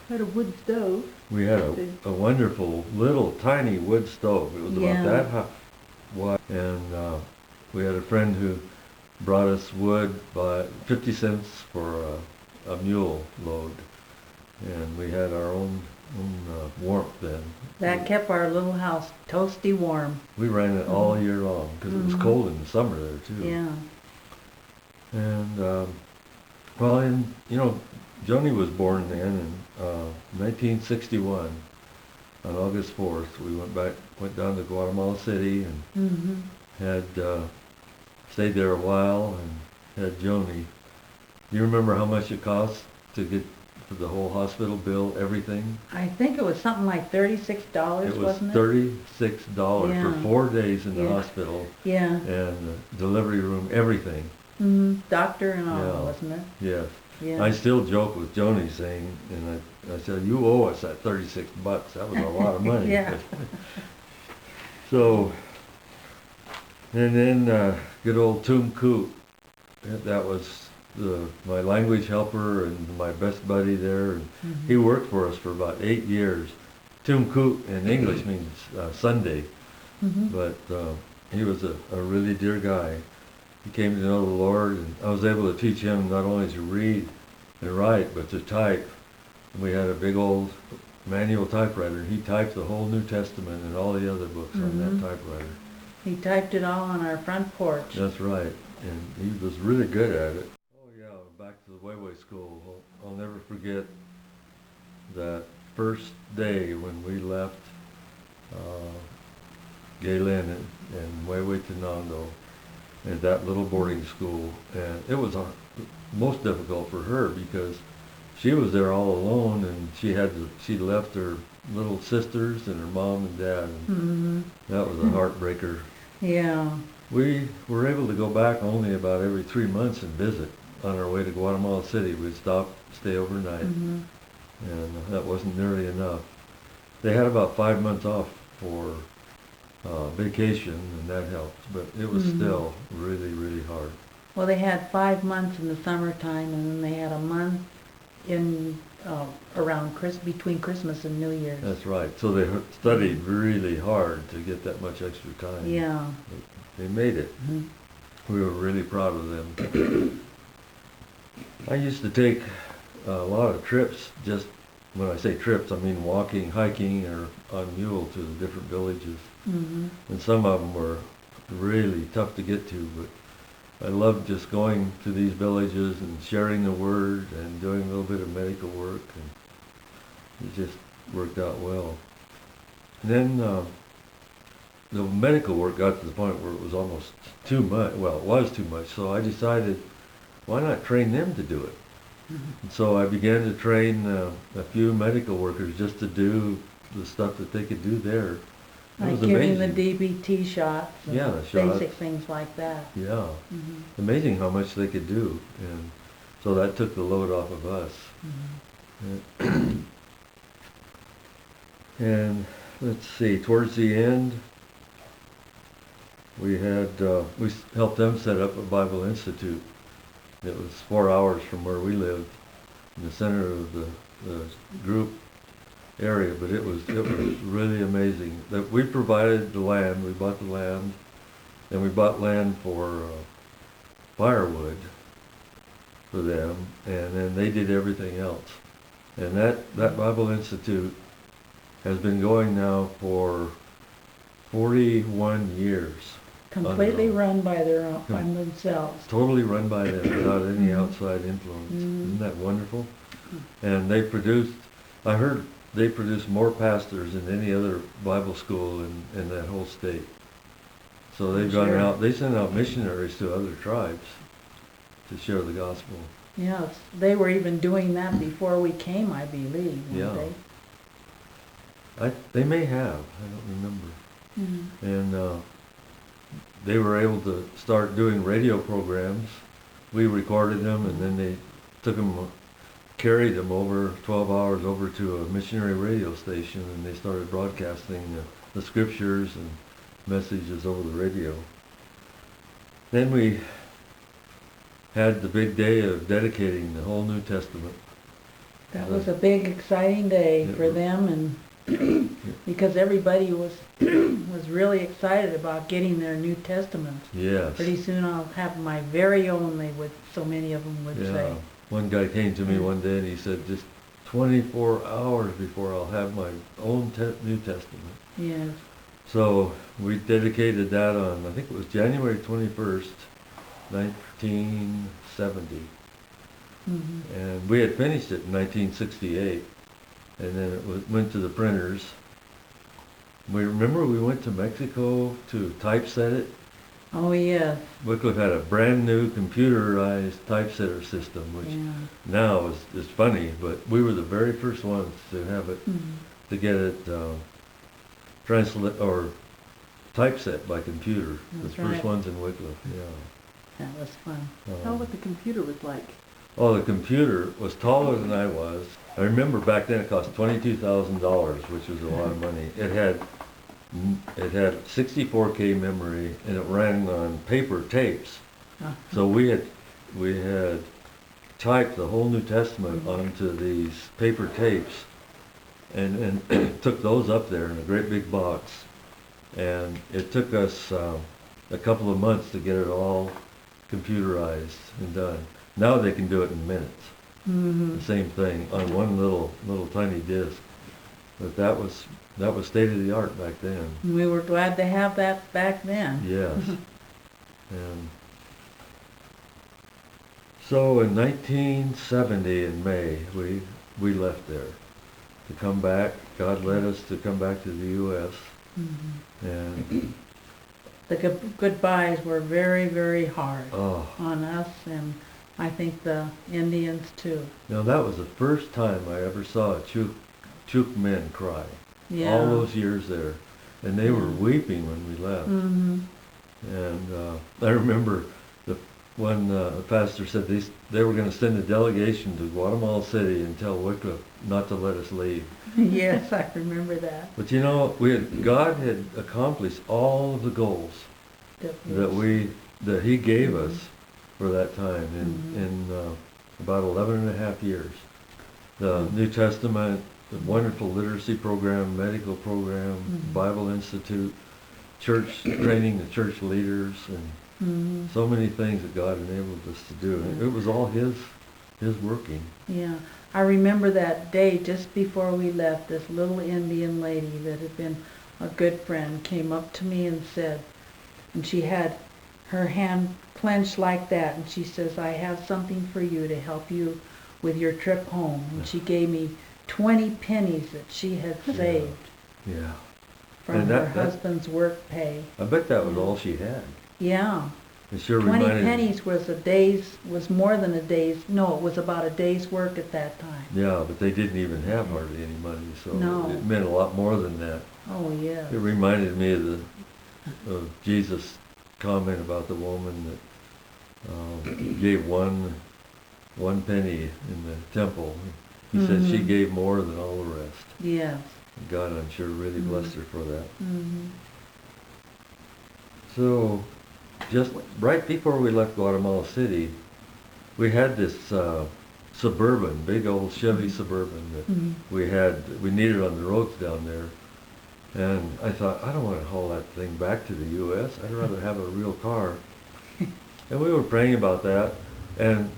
Had a wood stove. We had a wonderful little tiny wood stove. It was about that high, wide, and we had a friend who brought us wood by 50 cents for a mule load, and we had our own warmth then. That kept our little house toasty warm. We ran it all year long because it was cold in the summer there too. Yeah. And well, and you know, Joni was born then in 1961 on August 4th. We went down to Guatemala City and had stayed there a while and had Joni. Do you remember how much it cost to get for the whole hospital bill, everything? I think it was something like $36, wasn't it? $36 Yeah. for 4 days in the hospital. Yeah. And the delivery room, everything. Doctor and all, Yeah. wasn't it? Yes. Yeah. I still joke with Joni saying, and I said, you owe us that $36. That was a lot of money. Yeah. So, and then good old Toom Coop. That was my language helper and my best buddy there. And he worked for us for about 8 years. Toom Coop in English means Sunday, but he was a really dear guy. He came to know the Lord, and I was able to teach him not only to read and write, but to type. And we had a big old manual typewriter. He typed the whole New Testament and all the other books on that typewriter. He typed it all on our front porch. That's right, and he was really good at it. Oh yeah, back to the Way School. I'll never forget that first day when we left Galen and Way Tenando at that little boarding school, and it was most difficult for her because she was there all alone, and she left her little sisters and her mom and dad, and that was a heartbreaker. Yeah. We were able to go back only about every 3 months and visit. On our way to Guatemala City, we'd stop, stay overnight, and that wasn't nearly enough. They had about 5 months off for vacation, and that helped, but it was still really, really hard. Well, they had 5 months in the summertime, and then they had a month in between Christmas and New Year's. That's right. So they studied really hard to get that much extra time. Yeah. But they made it. We were really proud of them. I used to take a lot of trips. Just when I say trips, I mean walking, hiking, or on mule to the different villages. And some of them were really tough to get to, but I loved just going to these villages and sharing the word and doing a little bit of medical work, and it just worked out well. And then the medical work got to the point where it was almost too much. Well, it was too much, so I decided, why not train them to do it? And so I began to train a few medical workers just to do the stuff that they could do there. Like giving the DBT shots and yeah, the shots. Basic things like that. Yeah. Amazing how much they could do. And so that took the load off of us. And let's see, towards the end, we helped them set up a Bible Institute. It was 4 hours from where we lived, in the center of the group area, but it was really amazing. That we provided the land, we bought the land, and we bought land for firewood for them, and then they did everything else. And that Bible Institute has been going now for 41 years. Completely run by themselves. Totally run by them without any outside influence. Isn't that wonderful? And I heard they produce more pastors than any other Bible school in that whole state. So they've gone out, they send out missionaries to other tribes to share the gospel. Yes, they were even doing that before we came, I believe. Yeah. They may have, I don't remember. And they were able to start doing radio programs. We recorded them, and then they carried them over 12 hours over to a missionary radio station, and they started broadcasting the scriptures and messages over the radio. Then we had the big day of dedicating the whole New Testament. That was a big, exciting day It for was. them, and because everybody was was really excited about getting their New Testaments. Yes. Pretty soon I'll have my very own, so many of them would Yeah. say. One guy came to me one day and he said, just 24 hours before I'll have my own New Testament. Yes. So we dedicated that on, I think it was January 21st, 1970. Mm-hmm. And we had finished it in 1968. And then it went to the printers. We went to Mexico to typeset it. Oh, yes. Wycliffe had a brand new computerized typesetter system, which Yeah. now is funny, but we were the very first ones to have it, Mm-hmm. to get it translate or typeset by computer. That's The first right. ones in Wycliffe, yeah. That was fun. Tell what the computer was like. Oh, the computer was taller than I was. I remember back then it cost $22,000, which was a lot of money. It had 64K memory and it ran on paper tapes. So we had typed the whole New Testament onto these paper tapes and took those up there in a great big box. And it took us a couple of months to get it all computerized and done. Now they can do it in minutes. Mm-hmm. The same thing on one little tiny disc. But that was state of the art back then. We were glad to have that back then. Yes. And so in 1970 in May, we left there to come back. God led us to come back to the U.S. Mm-hmm. And The goodbyes were very, very hard oh, on us, and I think the Indians too. now that was the first time I ever saw a Chuk men cry. Yeah. All those years there, and they were Yeah. weeping when we left. Mm-hmm. And I remember when the pastor said they were going to send a delegation to Guatemala City and tell Wycliffe not to let us leave. Yes, I remember that. But you know, God had accomplished all of the goals that He gave Mhm. us for that time Mhm. in about 11 and a half years. The Mhm. New Testament, the wonderful literacy program, medical program, Mhm. Bible Institute, church training the church leaders, and Mm-hmm. so many things that God enabled us to do. And it was all His working. Yeah, I remember that day just before we left, this little Indian lady that had been a good friend came up to me and said, and she had her hand clenched like that, and she says, I have something for you to help you with your trip home. And she gave me 20 pennies that she had saved Yeah. from And her that- husband's work pay. I bet that was all she had. Yeah. It sure 20 reminded me. pennies was more than a day's, no, it was about a day's work at that time. Yeah, but they didn't even have hardly any money, so No. it meant a lot more than that. Oh, yes. It reminded me of Jesus' comment about the woman that gave one penny in the temple. He said she Mhm. gave more than all the rest. Yes. God, I'm sure, really blessed her for that. Mm-hmm. So, just right before we left Guatemala City, we had this Suburban, big old Chevy Suburban that Mm-hmm. we needed on the roads down there. And I thought, I don't want to haul that thing back to the U.S. I'd rather have a real car. And we were praying about that. And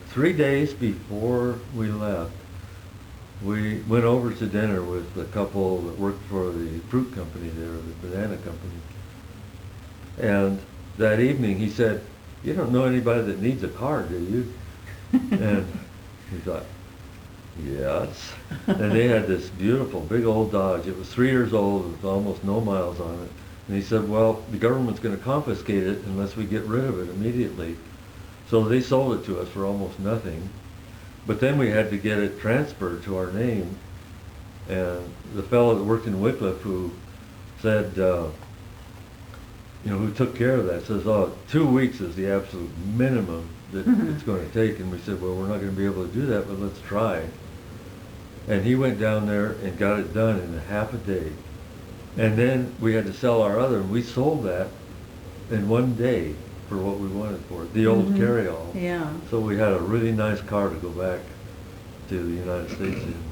3 days before we left, we went over to dinner with a couple that worked for the fruit company there, the banana company. And that evening he said, you don't know anybody that needs a car, do you? And we thought, yes. And they had this beautiful big old Dodge. It was 3 years old with almost no miles on it. And he said, well, the government's going to confiscate it unless we get rid of it immediately. So they sold it to us for almost nothing. But then we had to get it transferred to our name. And the fellow that worked in Wycliffe who said, who took care of that, says, 2 weeks is the absolute minimum that it's going to take. And we said, well, we're not going to be able to do that, but let's try. And he went down there and got it done in half a day. And then we had to sell our other, and we sold that in 1 day for what we wanted for it, the old carryall. Yeah. So we had a really nice car to go back to the United States in.